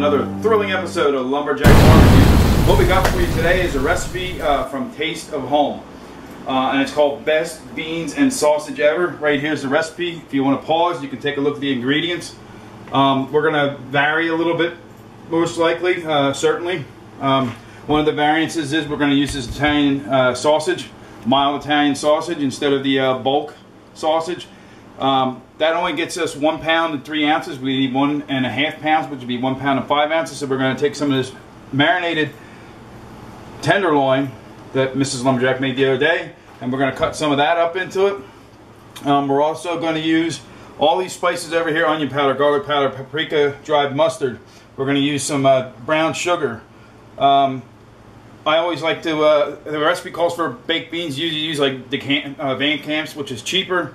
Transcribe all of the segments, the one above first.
another thrilling episode of Lumberjack Barbecue. What we got for you today is a recipe from Taste of Home. And it's called Best Beans and Sausage Ever. Right here's the recipe. If you want to pause, you can take a look at the ingredients. We're going to vary a little bit, most likely, certainly. One of the variances is we're going to use this Italian sausage, mild Italian sausage, instead of the bulk sausage. That only gets us 1 pound and 3 ounces. We need 1.5 pounds, which would be 1 pound and 5 ounces. So we're going to take some of this marinated tenderloin that Mrs. Lumberjack made the other day, and we're going to cut some of that up into it. We're also going to use all these spices over here: onion powder, garlic powder, paprika, dried mustard. We're going to use some brown sugar. I always like to, the recipe calls for baked beans. You use like Van Camp's, which is cheaper.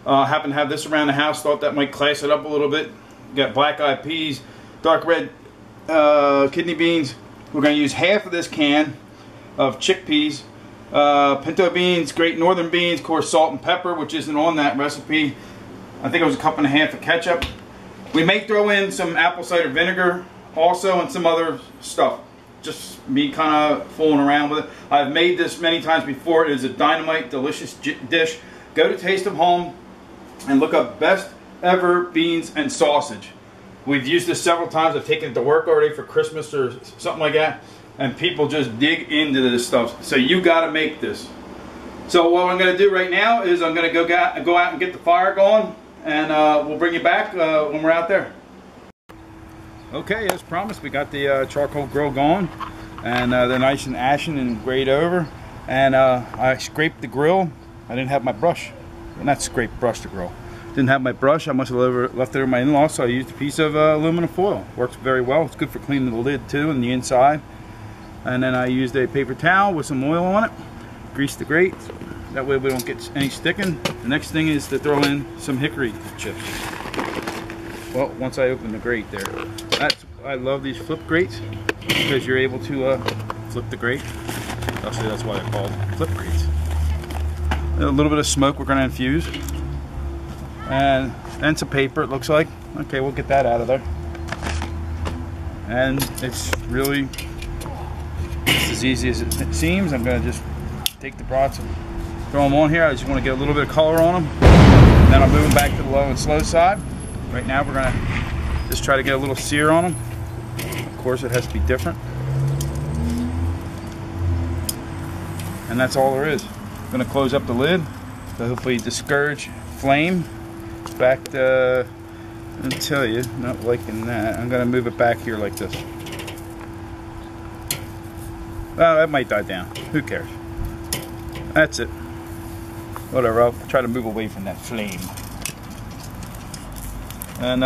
Happen to have this around the house, thought that might class it up a little bit. Got black eyed peas, dark red kidney beans. We're going to use half of this can of chickpeas, pinto beans, great northern beans, of course salt and pepper, which isn't on that recipe. I think it was 1.5 cups of ketchup. We may throw in some apple cider vinegar also and some other stuff. Just me kind of fooling around with it. I've made this many times before. It is a dynamite, delicious dish. Go to Taste of Home and look up Best Ever Beans and Sausage. We've used this several times. I've taken it to work already for Christmas or something like that, and people just dig into this stuff. So you got to make this. So what I'm going to do right now is I'm going to go out and get the fire going, and we'll bring you back when we're out there. Okay, as promised, we got the charcoal grill going, and they're nice and ashen and grayed over. And I scraped the grill. I didn't have my brush. Well, not scrape, brush the grill. Didn't have my brush. I must have left it with my in-laws, so I used a piece of aluminum foil. Works very well. It's good for cleaning the lid too and the inside. And then I used a paper towel with some oil on it. Grease the grate. That way we don't get any sticking. The next thing is to throw in some hickory chips. Well, once I open the grate there. I love these flip grates because you're able to flip the grate. Actually, that's why I call them flip grates. A little bit of smoke we're going to infuse, and some paper, it looks like. Okay, we'll get that out of there. And it's really just as easy as it seems. I'm going to just take the brats and throw them on here. I just want to get a little bit of color on them, and then I'll move them back to the low and slow side. Right now we're going to just try to get a little sear on them. Of course, it has to be different, and that's all there is. I'm going to close up the lid to hopefully discourage flame. Back to, I'll tell you, not liking that. I'm going to move it back here like this. Oh, that might die down. Who cares? That's it. Whatever, I'll try to move away from that flame. And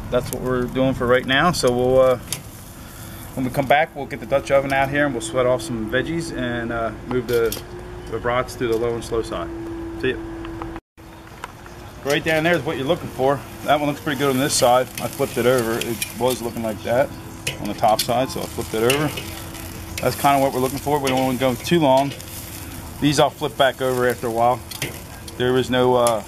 that's what we're doing for right now. So we'll, when we come back, we'll get the Dutch oven out here and we'll sweat off some veggies and move the brats to the low and slow side. See ya. Right down there is what you're looking for. That one looks pretty good on this side. I flipped it over. It was looking like that on the top side, so I flipped it over. That's kind of what we're looking for. We don't want to go too long. These I'll flip back over after a while. There is no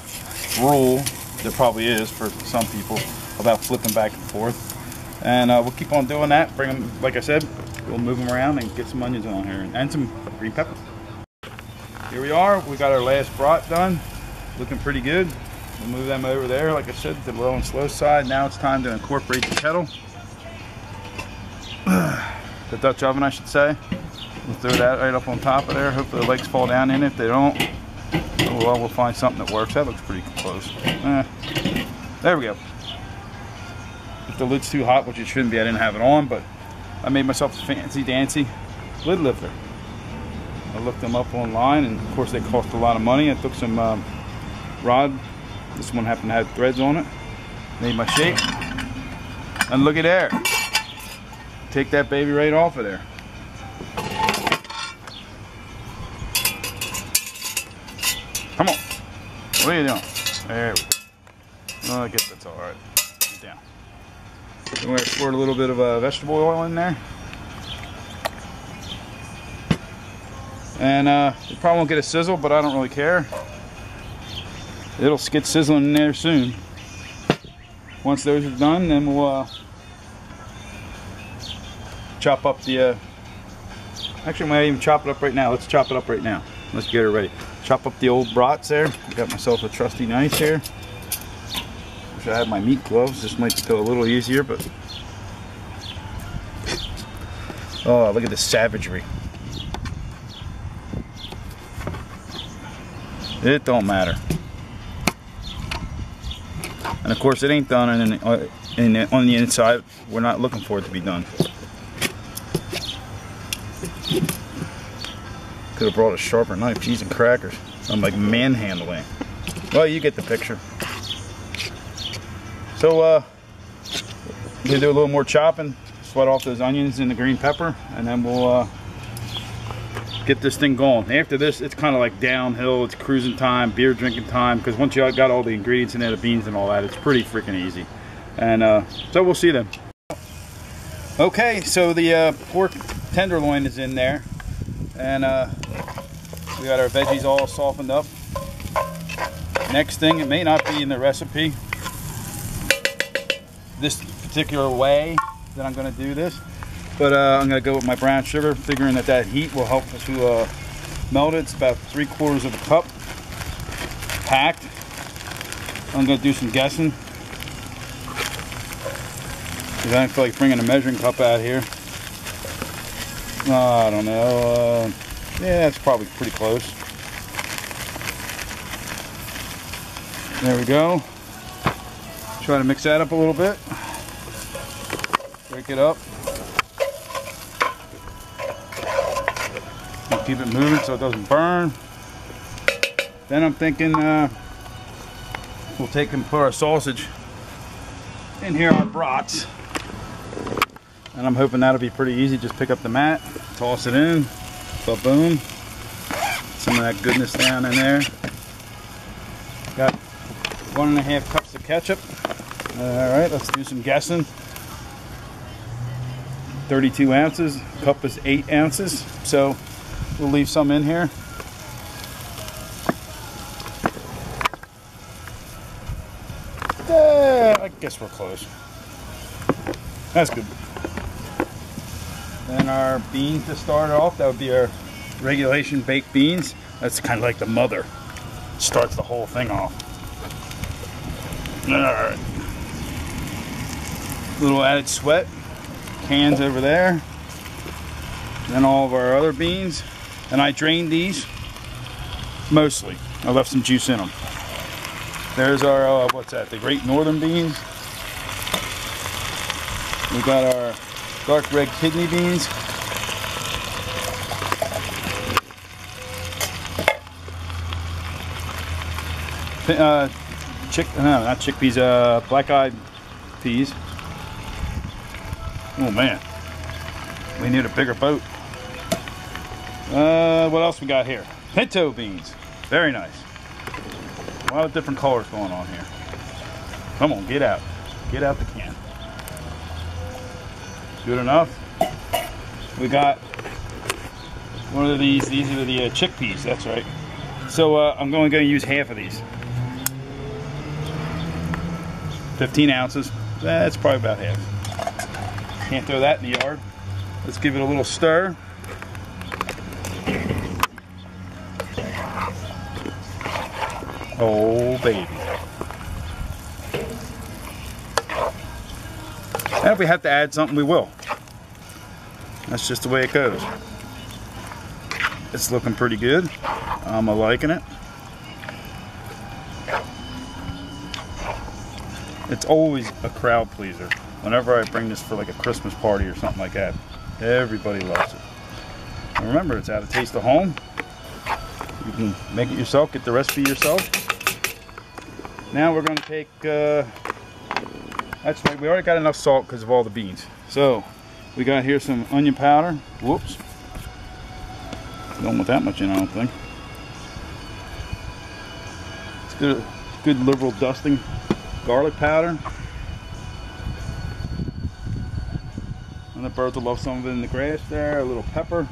rule, there probably is for some people, about flipping back and forth. And we'll keep on doing that. Bring them, like I said, we'll move them around and get some onions on here and some green pepper. Here we are. We got our last brat done. Looking pretty good. We'll move them over there, like I said, to the low and slow side. Now it's time to incorporate the kettle. The Dutch oven, I should say. We'll throw that right up on top of there. Hopefully the legs fall down in it. If they don't, oh well, we'll find something that works. That looks pretty close. There we go. If the lid's too hot, which it shouldn't be, I didn't have it on, but I made myself a fancy dancy lid lifter. I looked them up online, and of course they cost a lot of money. I took some rod. This one happened to have threads on it. Made my shape, and look at there. Take that baby right off of there. Come on. What are you doing? There we go. Oh, I guess that's all right. Get down. Then we're going to squirt a little bit of vegetable oil in there. And you probably won't get a sizzle, but I don't really care. It'll get sizzling in there soon. Once those are done, then we'll chop up the, actually I might even chop it up right now. Let's chop it up right now. Let's get it ready. Chop up the old brats there. I got myself a trusty knife here. Wish I had my meat gloves. This might go a little easier, but oh, look at this savagery. It don't matter. And of course, it ain't done on the inside. We're not looking for it to be done. Could have brought a sharper knife. Cheese and crackers. I'm like manhandling. Well, you get the picture. So, we're gonna do a little more chopping. Sweat off those onions and the green pepper, and then we'll get this thing going. After this, it's kind of like downhill. It's cruising time, beer drinking time, because once you got all the ingredients in there, the beans and all that, it's pretty freaking easy. And so we'll see them. Okay, so the pork tenderloin is in there, and we got our veggies all softened up. Next thing, it may not be in the recipe this particular way that I'm going to do this, but I'm going to go with my brown sugar, figuring that heat will help to melt it. It's about 3/4 of a cup packed. I'm going to do some guessing because I don't feel like bringing a measuring cup out here. I don't know. Yeah, it's probably pretty close. There we go. Try to mix that up a little bit. Break it up. And keep it moving so it doesn't burn. Then I'm thinking we'll take and put our sausage in here, our brats. And I'm hoping that'll be pretty easy. Just pick up the mat, toss it in, ba-boom. Some of that goodness down in there. Got 1.5 cups of ketchup. Alright, let's do some guessing. 32 ounces. Cup is 8 ounces. So we'll leave some in here. I guess we're close. That's good. Then our beans to start off, that would be our regulation baked beans. That's kind of like the mother. Starts the whole thing off. Alright. Little added sweat. Cans over there. Then all of our other beans. And I drained these. Mostly. I left some juice in them. There's our, what's that? The Great Northern beans. We got our dark red kidney beans. Not chickpeas, black-eyed peas. Oh man, we need a bigger boat. What else we got here? Pinto beans. Very nice. A lot of different colors going on here. Come on, get out. Get out the can. Good enough. We got one of these. These are the chickpeas. That's right. So I'm going to use half of these. 15 ounces. That's probably about half. Can't throw that in the yard. Let's give it a little stir. Oh baby. And if we have to add something, we will. That's just the way it goes. It's looking pretty good. I'm liking it. It's always a crowd pleaser. Whenever I bring this for like a Christmas party or something like that, everybody loves it. And remember, it's out of Taste of Home. You can make it yourself, get the recipe yourself. Now we're going to take, that's right, we already got enough salt because of all the beans. So, we got here some onion powder. Whoops. Don't want that much in, I don't think. It's good liberal dusting. Garlic powder. And the birds will love some of it in the grass there. A little pepper.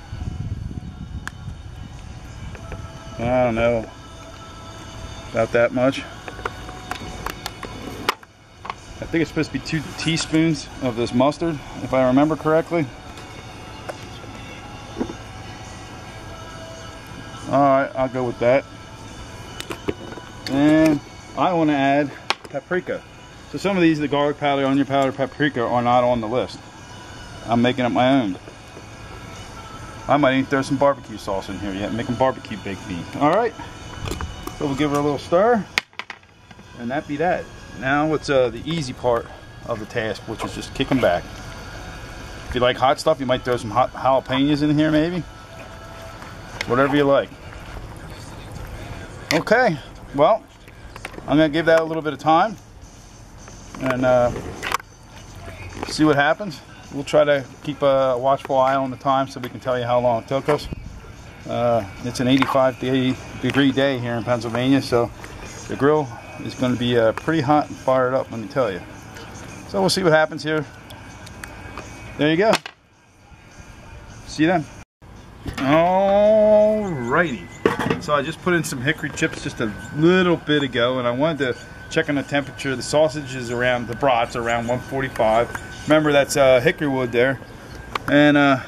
I don't know. About that much. I think it's supposed to be 2 teaspoons of this mustard, if I remember correctly. Alright, I'll go with that. And I want to add paprika. So some of these, the garlic powder, onion powder, paprika, are not on the list. I'm making up my own. I might even throw some barbecue sauce in here yet, making barbecue baked bean. Alright, so we'll give her a little stir, and that be that. Now what's the easy part of the task, which is just kicking back. If you like hot stuff, you might throw some hot jalapenos in here maybe. Whatever you like. Okay, well, I'm going to give that a little bit of time and see what happens. We'll try to keep a watchful eye on the time so we can tell you how long it took us. It's an 85-degree day here in Pennsylvania, so the grill is going to be pretty hot and fired up, let me tell you. So we'll see what happens here. There you go. See you then. Alrighty. So I just put in some hickory chips just a little bit ago, and I wanted to check on the temperature. The sausage is around, the brats around 145. Remember, that's hickory wood there. And I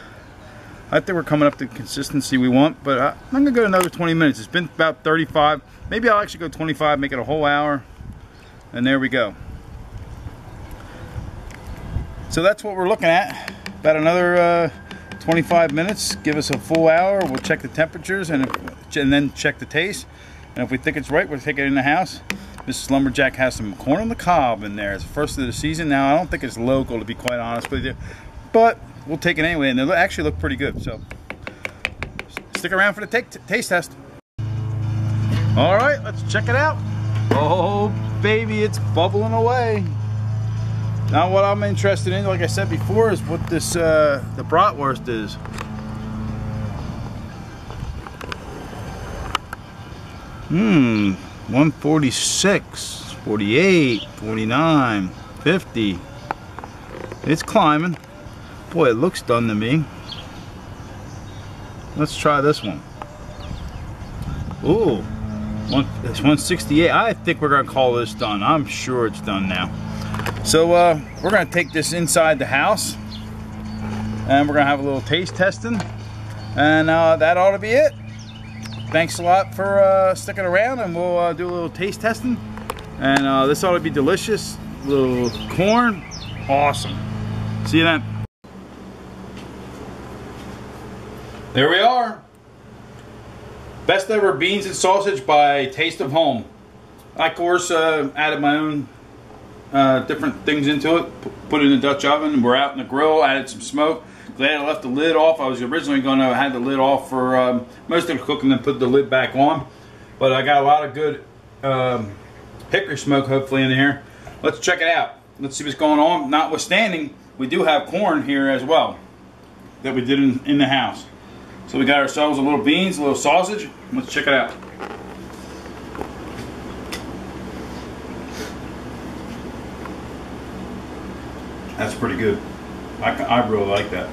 think we're coming up to the consistency we want, but I'm going to go another 20 minutes. It's been about 35. Maybe I'll actually go 25, make it a whole hour. And there we go. So that's what we're looking at. About another 25 minutes. Give us a full hour. We'll check the temperatures and then check the taste. And if we think it's right, we'll take it in the house. Mrs. Lumberjack has some corn on the cob in there. It's the first of the season. Now, I don't think it's local, to be quite honest with you. But we'll take it anyway. And they actually look pretty good. So stick around for the taste test. All right, let's check it out. Oh, baby, it's bubbling away. Now what I'm interested in, like I said before, is what this the bratwurst is. Hmm, 146, 48, 49, 50. It's climbing. Boy, it looks done to me. Let's try this one. Ooh, it's 168. I think we're gonna call this done. I'm sure it's done now. So we're going to take this inside the house and we're going to have a little taste testing, and that ought to be it. Thanks a lot for sticking around, and we'll do a little taste testing, and this ought to be delicious. A little corn, awesome. See you then. There we are. Best ever beans and sausage by Taste of Home. I of course added my own different things into it, put it in the Dutch oven. We're out in the grill, added some smoke. Glad I left the lid off. I was originally going to have the lid off for most of the cooking, then put the lid back on. But I got a lot of good hickory smoke hopefully in here. Let's check it out. Let's see what's going on. Notwithstanding, we do have corn here as well that we did in the house. So we got ourselves a little beans, a little sausage. Let's check it out. That's pretty good. I really like that.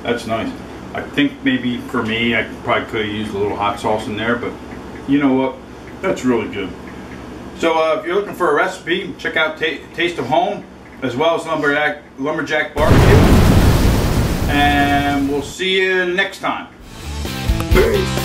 That's nice. I think maybe for me, I probably could have used a little hot sauce in there, but you know what? That's really good. So if you're looking for a recipe, check out Taste of Home, as well as Lumberjack Barbecue. And we'll see you next time. Peace.